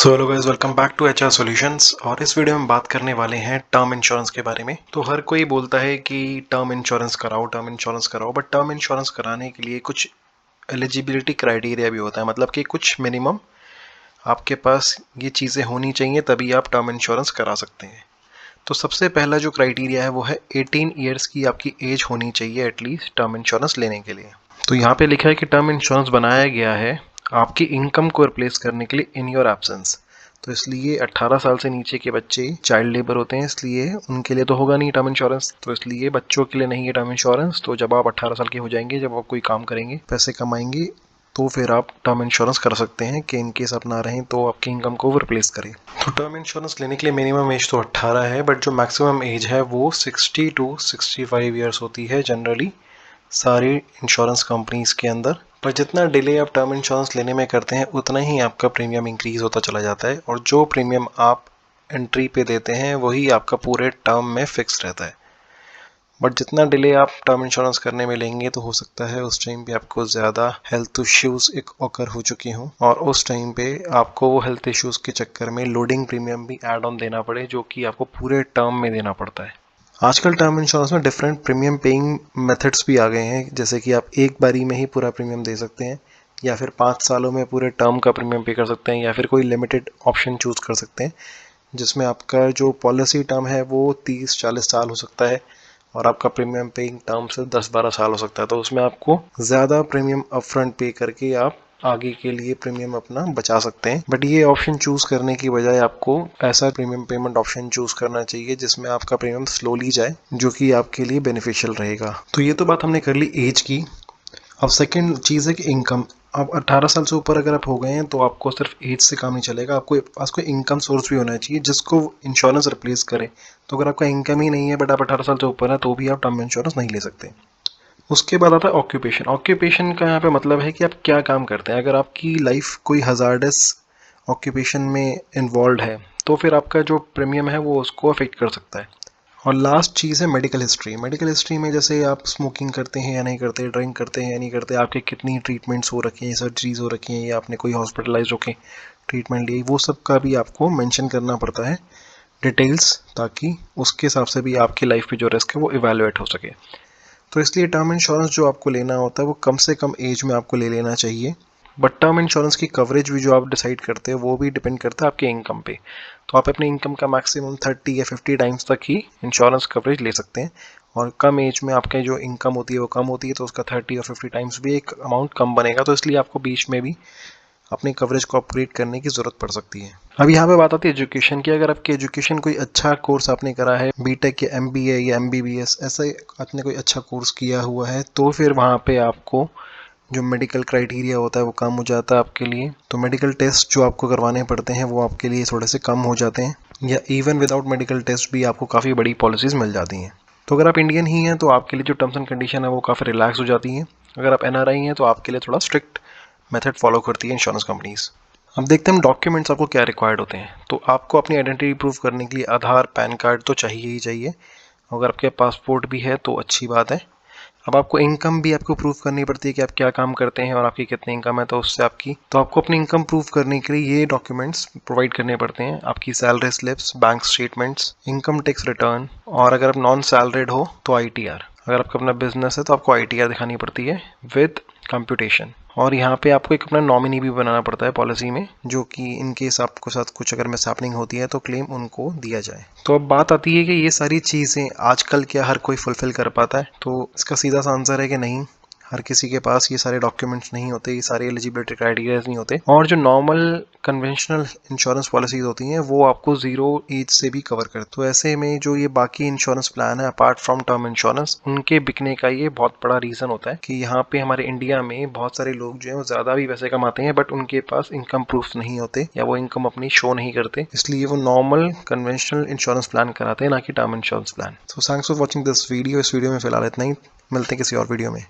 So hello guys, welcome back to HR solutions. और इस video में बात करने वाले हैं टर्म इंश्योरेंस के बारे में। तो हर कोई बोलता है कि टर्म इंश्योरेंस कराओ, टर्म इंश्योरेंस कराओ, बट टर्म इंश्योरेंस कराने के लिए कुछ एलिजिबिलिटी क्राइटेरिया भी होता है, मतलब कि कुछ मिनिमम आपके पास ये चीज़ें होनी चाहिए तभी आप टर्म इंश्योरेंस करा सकते हैं। तो सबसे पहला जो क्राइटेरिया है वो है 18 ईयर्स की आपकी एज होनी चाहिए एटलीस्ट टर्म इंश्योरेंस लेने के लिए। तो यहाँ पे लिखा है कि टर्म इंश्योरेंस बनाया गया है आपकी इनकम को रिप्लेस करने के लिए इन योर एब्सेंस। तो इसलिए 18 साल से नीचे के बच्चे चाइल्ड लेबर होते हैं, इसलिए उनके लिए तो होगा नहीं टर्म इंश्योरेंस, तो इसलिए बच्चों के लिए नहीं है टर्म इंश्योरेंस। तो जब आप 18 साल के हो जाएंगे, जब आप कोई काम करेंगे, पैसे कमाएंगे, तो फिर आप टर्म इंश्योरेंस कर सकते हैं कि इनकेस आप ना रहें तो आपकी इनकम को वो रिप्लेस करे। तो टर्म इंश्योरेंस लेने के लिए मिनिमम एज तो 18 है, बट जो मैक्सिमम एज है वो 60 टू 65 ईयर्स होती है जनरली सारी इंश्योरेंस कंपनीज के अंदर। पर जितना डिले आप टर्म इंश्योरेंस लेने में करते हैं उतना ही आपका प्रीमियम इंक्रीज होता चला जाता है, और जो प्रीमियम आप एंट्री पे देते हैं वही आपका पूरे टर्म में फिक्स रहता है। बट जितना डिले आप टर्म इंश्योरेंस करने में लेंगे तो हो सकता है उस टाइम पे आपको ज़्यादा हेल्थ इश्यूज एक ऑकर हो चुके हों, और उस टाइम पे आपको वो हेल्थ इश्यूज के चक्कर में लोडिंग प्रीमियम भी ऐड ऑन देना पड़े, जो कि आपको पूरे टर्म में देना पड़ता है। आजकल टर्म इंश्योरेंस में डिफरेंट प्रीमियम पेइंग मेथड्स भी आ गए हैं, जैसे कि आप एक बारी में ही पूरा प्रीमियम दे सकते हैं, या फिर 5 सालों में पूरे टर्म का प्रीमियम पे कर सकते हैं, या फिर कोई लिमिटेड ऑप्शन चूज कर सकते हैं जिसमें आपका जो पॉलिसी टर्म है वो 30-40 साल हो सकता है और आपका प्रीमियम पेइंग टर्म से 10-12 साल हो सकता है। तो उसमें आपको ज़्यादा प्रीमियम अपफ्रंट पे करके आप आगे के लिए प्रीमियम अपना बचा सकते हैं। बट ये ऑप्शन चूज करने की बजाय आपको ऐसा प्रीमियम पेमेंट ऑप्शन चूज करना चाहिए जिसमें आपका प्रीमियम स्लोली जाए, जो कि आपके लिए बेनिफिशियल रहेगा। तो ये तो बात हमने कर ली एज की। अब सेकंड चीज़ है कि इनकम। अब 18 साल से ऊपर अगर आप हो गए हैं तो आपको सिर्फ एज से काम नहीं चलेगा, आपको पास कोई इनकम सोर्स भी होना चाहिए जिसको इंश्योरेंस रिप्लेस करे। तो अगर आपका इनकम ही नहीं है बट आप 18 साल से ऊपर है तो भी आप टर्म इंश्योरेंस नहीं ले सकते। उसके बाद आता है ऑक्यूपेशन। ऑक्यूपेशन का यहाँ पे मतलब है कि आप क्या काम करते हैं। अगर आपकी लाइफ कोई हजार्डस ऑक्यूपेशन में इन्वॉल्व है तो फिर आपका जो प्रीमियम है वो उसको अफेक्ट कर सकता है। और लास्ट चीज़ है मेडिकल हिस्ट्री। मेडिकल हिस्ट्री में जैसे आप स्मोकिंग करते हैं या नहीं करते, ड्रिंक करते हैं या नहीं करते, आपके कितनी ट्रीटमेंट्स हो रखी हैं, सर्जरीज हो रखी हैं, या आपने कोई हॉस्पिटलाइज होके ट्रीटमेंट ली, वो सब का भी आपको मेंशन करना पड़ता है डिटेल्स, ताकि उसके हिसाब से भी आपकी लाइफ पे जो रिस्क है वो इवेलुएट हो सके। तो इसलिए टर्म इंश्योरेंस जो आपको लेना होता है वो कम से कम एज में आपको ले लेना चाहिए। बट टर्म इंश्योरेंस की कवरेज भी जो आप डिसाइड करते हैं वो भी डिपेंड करता है आपके इनकम पे। तो आप अपने इनकम का मैक्सिमम 30 या 50 टाइम्स तक ही इंश्योरेंस कवरेज ले सकते हैं, और कम एज में आपके जो इनकम होती है वो कम होती है, तो उसका 30 या 50 टाइम्स भी एक अमाउंट कम बनेगा। तो इसलिए आपको बीच में भी अपनी कवरेज को अपग्रेड करने की ज़रूरत पड़ सकती है। अब यहाँ पे बात आती है एजुकेशन की। अगर आपकी एजुकेशन कोई अच्छा कोर्स आपने करा है, बीटेक या एमबीए या एमबीबीएस, ऐसा आपने कोई अच्छा कोर्स किया हुआ है, तो फिर वहाँ पे आपको जो मेडिकल क्राइटेरिया होता है वो कम हो जाता है आपके लिए। तो मेडिकल टेस्ट जो आपको करवाने पड़ते हैं वो आपके लिए थोड़े से कम हो जाते हैं, या इवन विदाउट मेडिकल टेस्ट भी आपको काफ़ी बड़ी पॉलिसीज़ मिल जाती हैं। तो अगर आप इंडियन ही हैं तो आपके लिए जो टर्म्स एंड कंडीशन है वो काफ़ी रिलैक्स हो जाती हैं। अगर आप एनआरआई हैं तो आपके लिए थोड़ा स्ट्रिक्ट मेथड फॉलो करती है इंश्योरेंस कंपनीज। अब देखते हैं डॉक्यूमेंट्स आपको क्या रिक्वायर्ड होते हैं। तो आपको अपनी आइडेंटिटी प्रूफ करने के लिए आधार, पैन कार्ड तो चाहिए ही चाहिए। अगर आपके पासपोर्ट भी है तो अच्छी बात है। अब आपको इनकम भी आपको प्रूफ करनी पड़ती है कि आप क्या काम करते हैं और आपकी कितनी इनकम है, तो उससे आपको अपनी इनकम प्रूफ करने के लिए ये डॉक्यूमेंट्स प्रोवाइड करने पड़ते हैं। आपकी salary slips, bank statements, income tax return, और अगर आप नॉन सैलरीड हो तो आईटीआर। अगर आपका अपना बिजनेस है तो आपको आईटीआर दिखानी पड़ती है विद कंप्यूटेशन। और यहाँ पे आपको एक अपना नॉमिनी भी बनाना पड़ता है पॉलिसी में, जो कि इन केस आपको साथ कुछ अगर मिसहैपनिंग होती है तो क्लेम उनको दिया जाए। तो अब बात आती है कि ये सारी चीज़ें आजकल क्या हर कोई फुलफिल कर पाता है। तो इसका सीधा सा आंसर है कि नहीं, हर किसी के पास ये सारे डॉक्यूमेंट्स नहीं होते, ये सारे एलिजिबिलिटी क्राइटेरियाज नहीं होते। और जो नॉर्मल कन्वेंशनल इंश्योरेंस पॉलिसीज होती हैं वो आपको 0 एज से भी कवर करते। तो ऐसे में जो ये बाकी इंश्योरेंस प्लान है अपार्ट फ्रॉम टर्म इंश्योरेंस, उनके बिकने का ये बहुत बड़ा रीज़न होता है कि यहाँ पे हमारे इंडिया में बहुत सारे लोग जो है वो ज़्यादा भी पैसे कमाते हैं बट उनके पास इनकम प्रूफ नहीं होते, या वो इनकम अपनी शो नहीं करते, इसलिए वो नॉर्मल कन्वेंशनल इंश्योरेंस प्लान कराते हैं, ना कि term insurance plan. So thanks for watching this video. इस वीडियो में फिलहाल इतना ही, मिलते हैं किसी और वीडियो में।